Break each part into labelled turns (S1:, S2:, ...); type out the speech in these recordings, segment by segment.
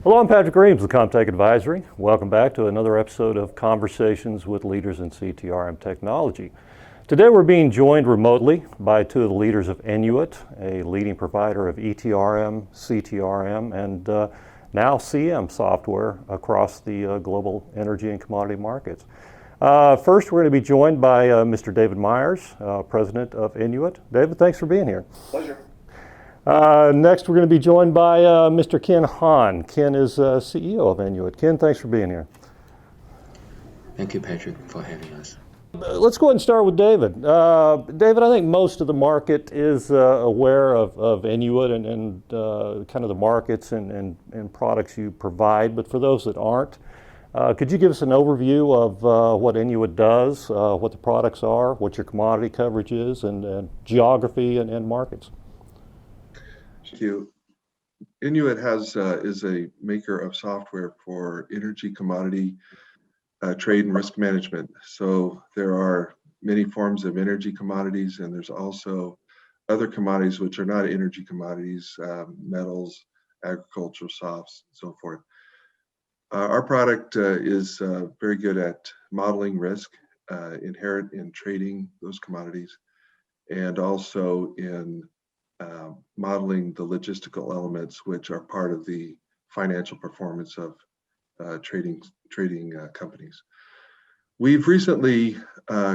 S1: Hello, I'm Patrick Reames with Comtech Advisory. Welcome back to another episode of Conversations with Leaders in CTRM Technology. Today we're being joined remotely by two of the leaders of Enuit, a leading provider of ETRM, CTRM, and now CM software across the global energy and commodity markets. First, we're going to be joined by Mr. David Meyers, President of Enuit. David, thanks for being here.
S2: Pleasure.
S1: Next, we're going to be joined by Mr. Ken Hahn. Ken is CEO of Enuit. Ken, thanks for being here.
S3: Thank you, Patrick, for having us.
S1: Let's go ahead and start with David. David, I think most of the market is aware of Enuit and kind of the markets and products you provide, but for those that aren't, could you give us an overview of what Enuit does, what the products are, what your commodity coverage is, and geography and markets?
S2: Thank you. Enuit is a maker of software for energy commodity trade and risk management. So there are many forms of energy commodities, and there's also other commodities which are not energy commodities, metals, agricultural softs, and so forth. Our product is very good at modeling risk inherent in trading those commodities, and also in modeling the logistical elements which are part of the financial performance of trading companies. We've recently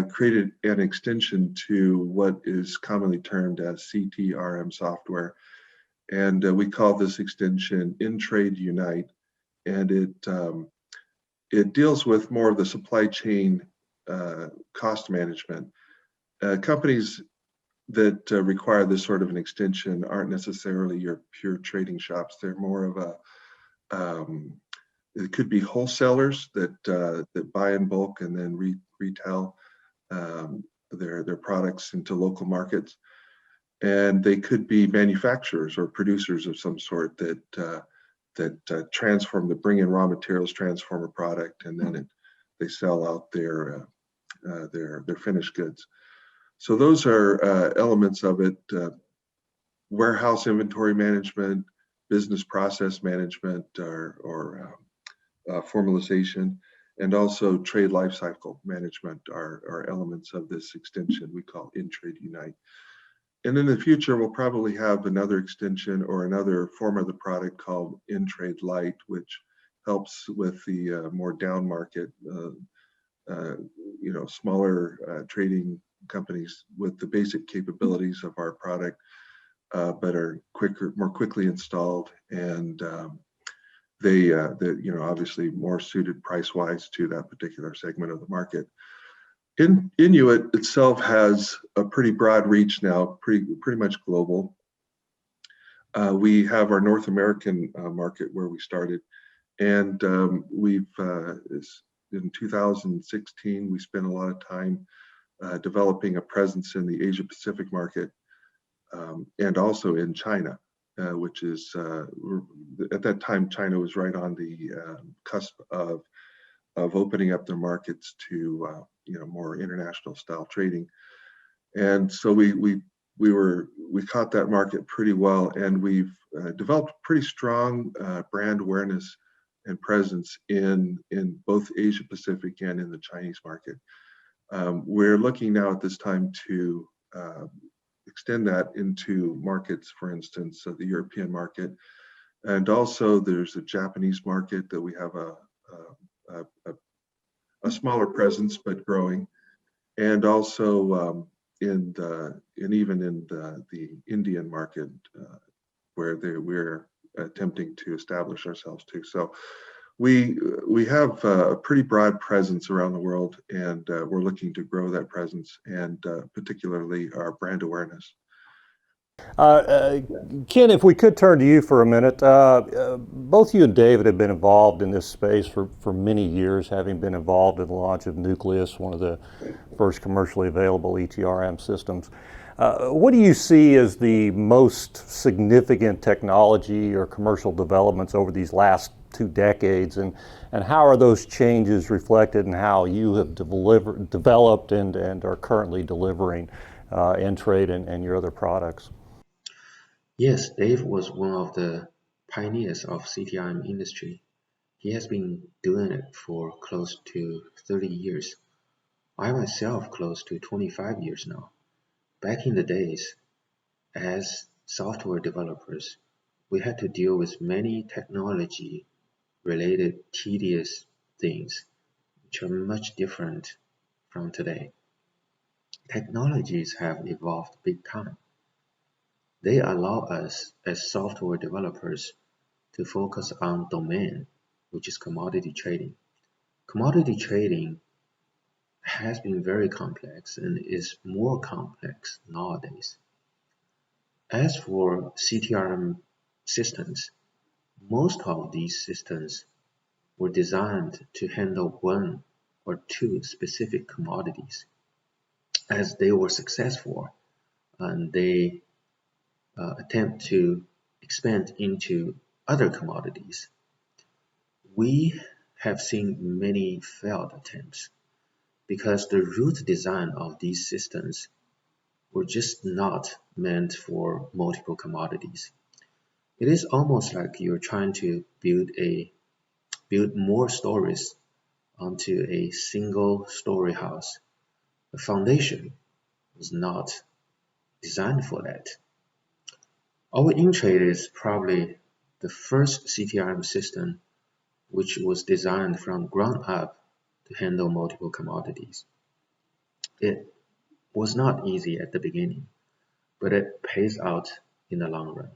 S2: created an extension to what is commonly termed as CTRM software, and we call this extension InTrade Unite, and it deals with more of the supply chain cost management. Companies that require this sort of an extension aren't necessarily your pure trading shops. They're more of it could be wholesalers that buy in bulk and then retail their products into local markets. And they could be manufacturers or producers of some sort that transform, that bring in raw materials, transform a product, and then they sell out their finished goods. So those are elements of it: warehouse inventory management, business process management, or formalization, and also trade lifecycle management are elements of this extension we call InTrade Unite. And in the future, we'll probably have another extension or another form of the product called InTrade Lite, which helps with the more down market, smaller trading companies with the basic capabilities of our product, but are more quickly installed, and they're obviously more suited price-wise to that particular segment of the market. Enuit itself has a pretty broad reach now, pretty much global. We have our North American market where we started, and in 2016 we spent a lot of time developing a presence in the Asia Pacific market, and also in China, which is at that time China was right on the cusp of opening up their markets to more international style trading, and so we caught that market pretty well, and we've developed pretty strong brand awareness and presence in both Asia Pacific and in the Chinese market. We're looking now at this time to extend that into markets, for instance, the European market, and also there's a Japanese market that we have a smaller presence but growing, and also even in the Indian market, where we're attempting to establish ourselves too. So we have a pretty broad presence around the world, and we're looking to grow that presence, and particularly our brand awareness.
S1: Ken, if we could turn to you for a minute. Both you and David have been involved in this space for many years, having been involved in the launch of Nucleus, one of the first commercially available ETRM systems. What do you see as the most significant technology or commercial developments over these last 2 decades, and how are those changes reflected in how you have developed and are currently delivering InTrade and your other products?
S3: Yes, Dave was one of the pioneers of CTRM industry. He has been doing it for close to 30 years. I myself close to 25 years now. Back in the days, as software developers, we had to deal with many technology-related tedious things, which are much different from today. Technologies have evolved big time. They allow us as software developers to focus on domain, which is commodity trading. Commodity trading has been very complex and is more complex nowadays. As for CTRM systems, most of these systems were designed to handle one or two specific commodities. As they were successful and they attempt to expand into other commodities, we have seen many failed attempts because the root design of these systems were just not meant for multiple commodities. It is almost like you're trying to build more stories onto a single story house. The foundation was not designed for that. Our Intrade is probably the first CTRM system which was designed from ground up to handle multiple commodities. It was not easy at the beginning, but it pays out in the long run.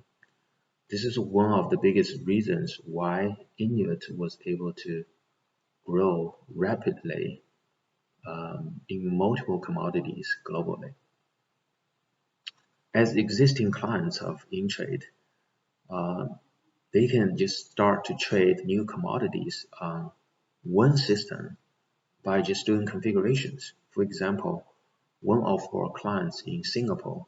S3: This is one of the biggest reasons why Enuit was able to grow rapidly in multiple commodities globally. As existing clients of Intrade, they can just start to trade new commodities on one system by just doing configurations. For example, one of our clients in Singapore,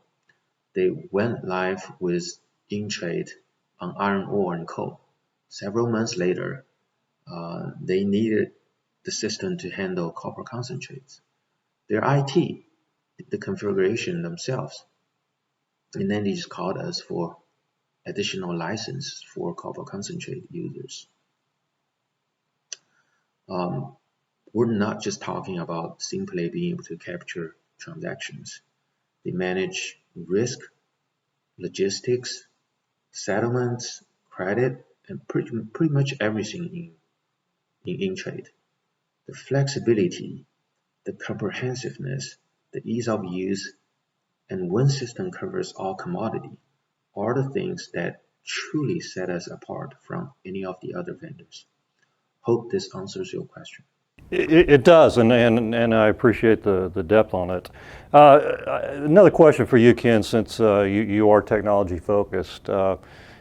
S3: they went live with Intrade on iron ore and coal. Several months later, they needed the system to handle copper concentrates. Their IT did the configuration themselves, and then they just called us for additional license for copper concentrate users. We're not just talking about simply being able to capture transactions. They manage risk, logistics, settlements, credit, and pretty much everything in Intrade. The flexibility, the comprehensiveness, the ease of use, and one system covers all commodity are the things that truly set us apart from any of the other vendors. Hope this answers your question.
S1: It does, and I appreciate the depth on it. Another question for you, Ken, since you are technology focused.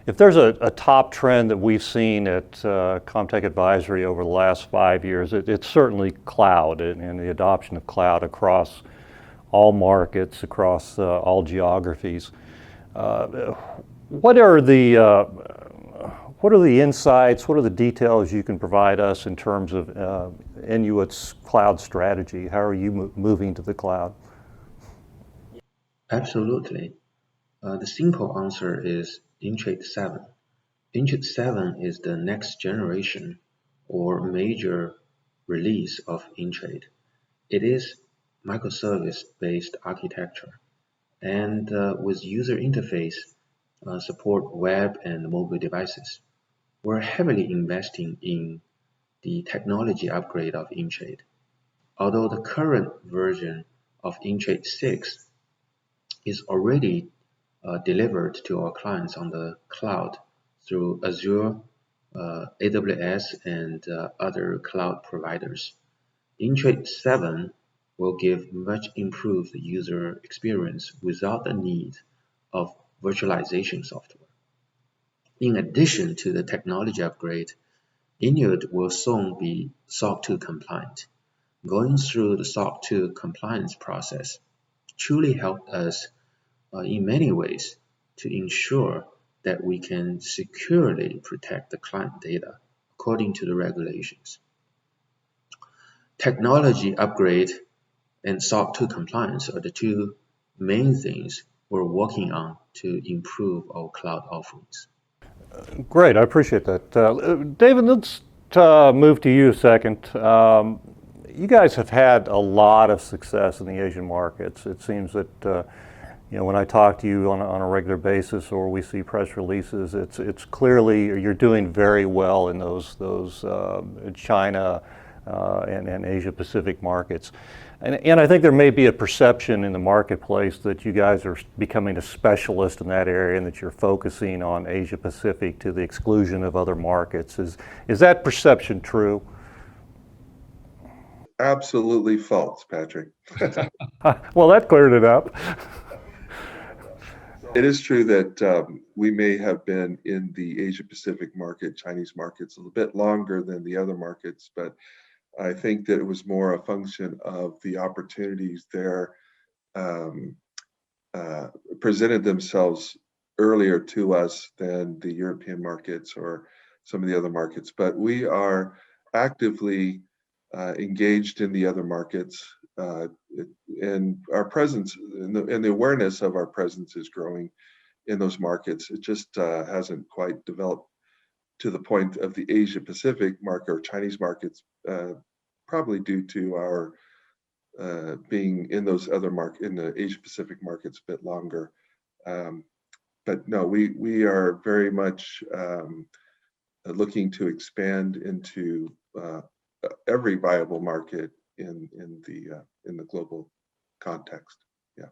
S1: If there's a top trend that we've seen at Comtech Advisory over the last 5 years, it's certainly cloud and the adoption of cloud across all markets, across all geographies. What are the insights, what are the details you can provide us in terms of Enuit's cloud strategy? How are you moving to the cloud?
S3: Absolutely. The simple answer is Intrade 7. Intrade 7 is the next generation or major release of Intrade. It is microservice-based architecture and with user interface support web and mobile devices. We're heavily investing in the technology upgrade of Intrade. Although the current version of Intrade 6 is already delivered to our clients on the cloud through Azure, AWS, and other cloud providers, Intrade 7 will give much improved user experience without the need of virtualization software. In addition to the technology upgrade, Enuit will soon be SOC 2 compliant. Going through the SOC 2 compliance process truly helped us in many ways to ensure that we can securely protect the client data according to the regulations. Technology upgrade and SOC 2 compliance are the two main things we're working on to improve our cloud offerings.
S1: Great, I appreciate that. David, let's move to you a second. You guys have had a lot of success in the Asian markets. It seems that when I talk to you on a regular basis, or we see press releases, it's clearly you're doing very well in those China and Asia Pacific markets. And I think there may be a perception in the marketplace that you guys are becoming a specialist in that area and that you're focusing on Asia Pacific to the exclusion of other markets. Is that perception true?
S2: Absolutely false, Patrick.
S1: Well, that cleared it up.
S2: It is true that we may have been in the Asia Pacific market, Chinese markets, a little bit longer than the other markets, but I think that it was more a function of the opportunities there presented themselves earlier to us than the European markets or some of the other markets. But we are actively engaged in the other markets, and our presence and the awareness of our presence is growing in those markets. It just hasn't quite developed to the point of the Asia Pacific market or Chinese markets, probably due to our being in those other in the Asia Pacific markets a bit longer. But no, we are very much looking to expand into every viable market in the global context. Yeah.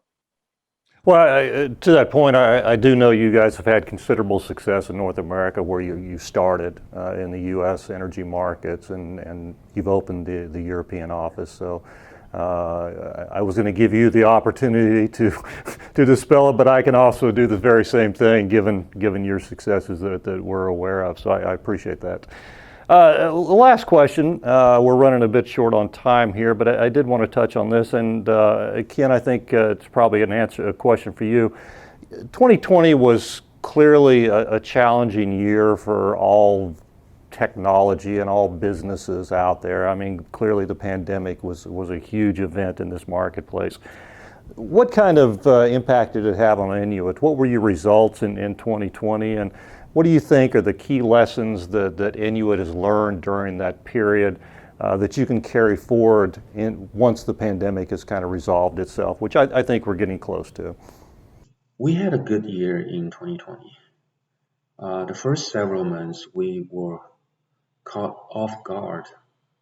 S1: Well, to that point, I do know you guys have had considerable success in North America, where you started in the U.S. energy markets, and you've opened the European office. So I was going to give you the opportunity to dispel it, but I can also do the very same thing, given your successes that we're aware of. So I appreciate that. Last question. We're running a bit short on time here, but I did want to touch on this. And Ken, I think it's probably a question for you. 2020 was clearly a challenging year for all technology and all businesses out there. I mean, clearly the pandemic was a huge event in this marketplace. What kind of impact did it have on Enuit? What were your results in 2020? And what do you think are the key lessons that Enuit has learned during that period that you can carry forward once the pandemic has kind of resolved itself, which I think we're getting close to?
S3: We had a good year in 2020. The first several months we were caught off guard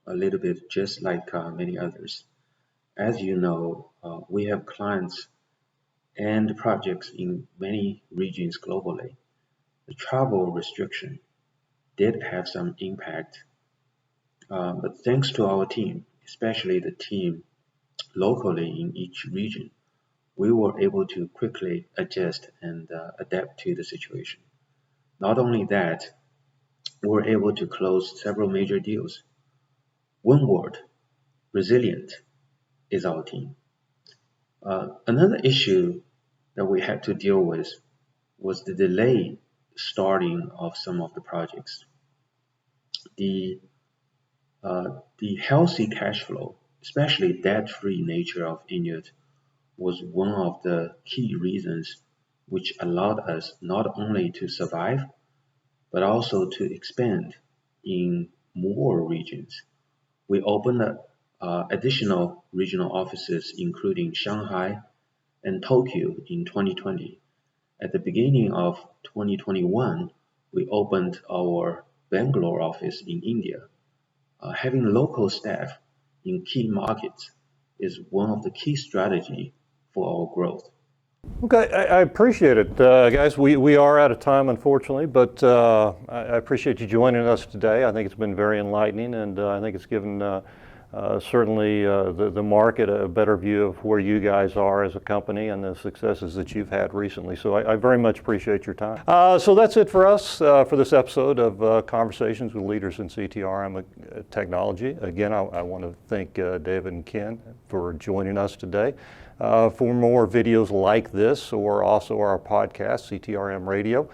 S3: a little bit, just like many others. As you know, we have clients and projects in many regions globally. The travel restriction did have some impact, but thanks to our team, especially the team locally in each region, we were able to quickly adjust and adapt to the situation. Not only that, we were able to close several major deals. One word, resilient, is our team. Another issue that we had to deal with was the delay starting of some of the projects. The healthy cash flow, especially debt-free nature of Enuit, was one of the key reasons which allowed us not only to survive, but also to expand in more regions. We opened additional regional offices, including Shanghai and Tokyo in 2020. At the beginning of 2021, we opened our Bangalore office in India. Having local staff in key markets is one of the key strategies for our growth.
S1: Okay, I appreciate it. Guys, we are out of time, unfortunately, but I appreciate you joining us today. I think it's been very enlightening, and I think it's given certainly the market a better view of where you guys are as a company and the successes that you've had recently. So I very much appreciate your time. So that's it for us for this episode of Conversations with Leaders in CTRM Technology. Again, I want to thank David and Ken for joining us today. For more videos like this, or also our podcast, CTRM Radio,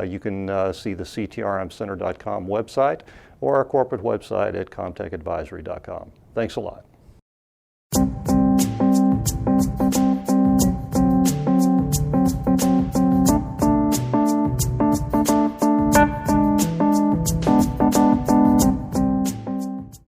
S1: you can see the ctrmcenter.com website or our corporate website at comtechadvisory.com. Thanks a lot.